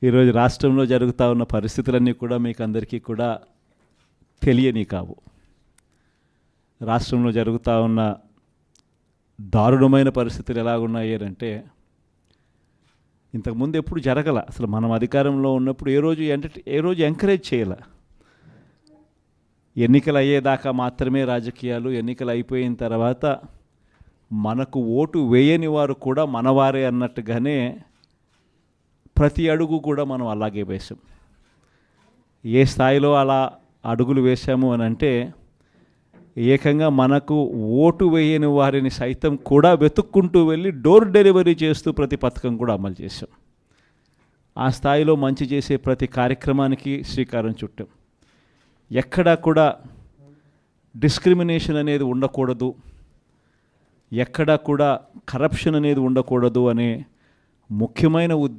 ఈరోజు రాష్ట్రంలో జరుగుతూ ఉన్న పరిస్థితులన్నీ కూడా మీకు అందరికీ కూడా తెలియని కావు. రాష్ట్రంలో జరుగుతూ ఉన్న దారుణమైన పరిస్థితులు ఎలాగున్నాయి అంటే ఇంతకుముందు ఎప్పుడు జరగల. అసలు మనం అధికారంలో ఉన్నప్పుడు ఏ రోజు ఎంకరేజ్ చేయాల. ఎన్నికలు అయ్యేదాకా మాత్రమే రాజకీయాలు, ఎన్నికలు అయిపోయిన తర్వాత మనకు ఓటు వేయని వారు కూడా మనవారే అన్నట్టుగానే ప్రతి అడుగు కూడా మనం అలాగే వేసాం. ఏ స్థాయిలో అలా అడుగులు వేసాము అని అంటే ఏకంగా మనకు ఓటు వేయని వారిని సైతం కూడా వెతుక్కుంటూ వెళ్ళి డోర్ డెలివరీ చేస్తూ ప్రతి పథకం కూడా అమలు చేసాం. ఆ స్థాయిలో మంచి చేసే ప్రతి కార్యక్రమానికి శ్రీకారం చుట్టాం. ఎక్కడా కూడా డిస్క్రిమినేషన్ అనేది ఉండకూడదు, ఎక్కడా కూడా కరప్షన్ అనేది ఉండకూడదు అనే ముఖ్యమైన ఉద్దేశం